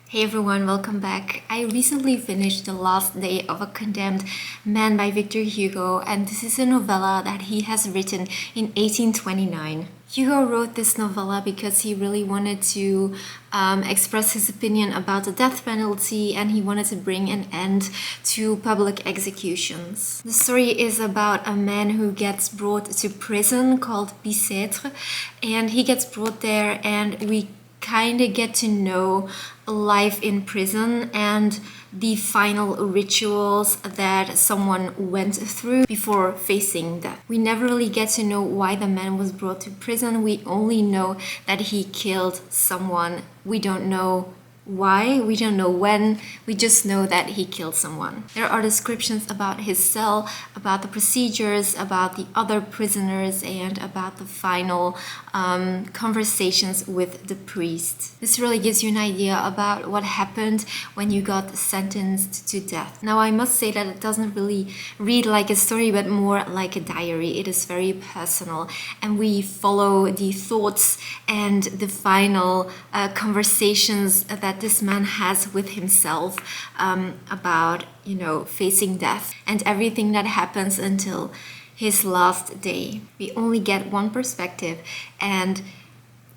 Hey everyone, welcome back. I recently finished The Last Day of a Condemned Man by Victor Hugo, and this is a novella that he has written in 1829. Hugo wrote this novella because he really wanted to express his opinion about the death penalty, and he wanted to bring an end to public executions. The story is about a man who gets brought to prison called Bicêtre, and he gets brought there and we kind of get to know life in prison and the final rituals that someone went through before facing death. We never really get to know why the man was brought to prison. We only know that he killed someone. We don't know why, we don't know when, we just know that he killed someone. There are descriptions about his cell, about the procedures, about the other prisoners, and about the final conversations with the priest. This really gives you an idea about what happened when you got sentenced to death. Now, I must say that it doesn't really read like a story, but more like a diary. It is very personal, and we follow the thoughts and the final conversations that this man has with himself about, facing death and everything that happens until his last day. We only get one perspective, and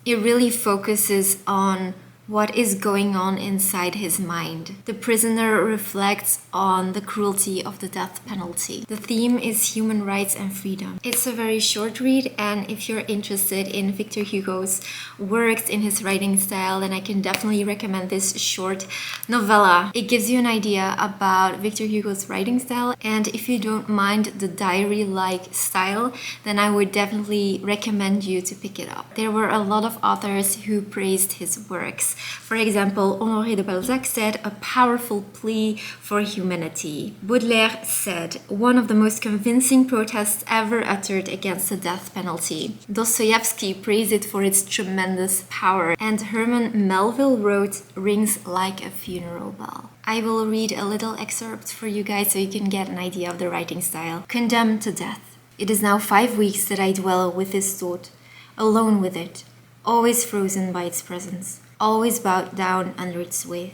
it really focuses on what is going on inside his mind. The prisoner reflects on the cruelty of the death penalty. The theme is human rights and freedom. It's a very short read, and if you're interested in Victor Hugo's works, in his writing style, then I can definitely recommend this short novella. It gives you an idea about Victor Hugo's writing style, and if you don't mind the diary-like style, then I would definitely recommend you to pick it up. There were a lot of authors who praised his works. For example, Honoré de Balzac said, "A powerful plea for humanity." Baudelaire said, "One of the most convincing protests ever uttered against the death penalty." Dostoevsky praised it for its tremendous power, and Herman Melville wrote, "Rings like a funeral bell." I will read a little excerpt for you guys so you can get an idea of the writing style. Condemned to death. It is now 5 weeks that I dwell with this thought, alone with it, always frozen by its presence, always bowed down under its weight.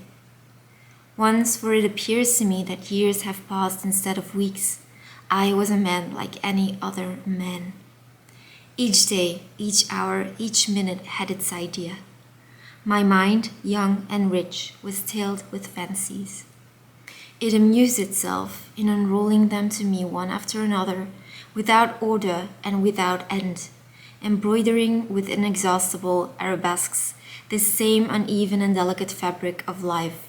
Once, for it appears to me that years have passed instead of weeks, I was a man like any other man. Each day, each hour, each minute had its idea. My mind, young and rich, was tilled with fancies. It amused itself in unrolling them to me one after another, without order and without end, embroidering with inexhaustible arabesques this same uneven and delicate fabric of life.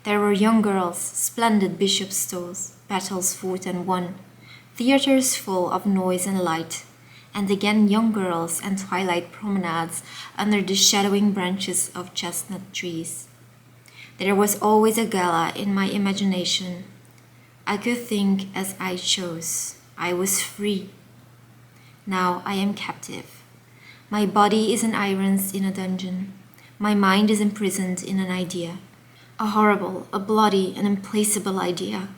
There were young girls, splendid bishop's stalls, battles fought and won, theaters full of noise and light, and again young girls and twilight promenades under the shadowing branches of chestnut trees. There was always a gala in my imagination. I could think as I chose. I was free. Now I am captive. My body is in irons in a dungeon. My mind is imprisoned in an idea. A horrible, a bloody, an implacable idea.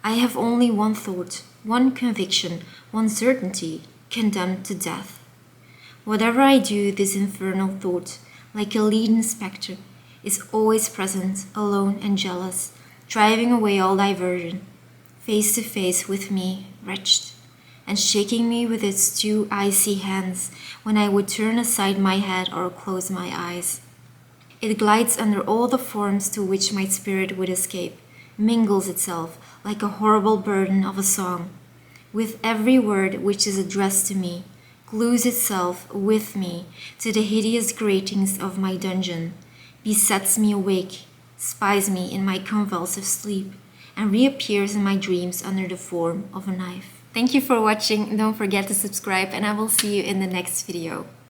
I have only one thought, one conviction, one certainty, condemned to death. Whatever I do, this infernal thought, like a leaden spectre, is always present, alone and jealous, driving away all diversion, face to face with me, wretched, and shaking me with its two icy hands when I would turn aside my head or close my eyes. It glides under all the forms to which my spirit would escape, mingles itself like a horrible burden of a song with every word which is addressed to me, glues itself with me to the hideous gratings of my dungeon, besets me awake, spies me in my convulsive sleep, and reappears in my dreams under the form of a knife. Thank you for watching. Don't forget to subscribe, and I will see you in the next video.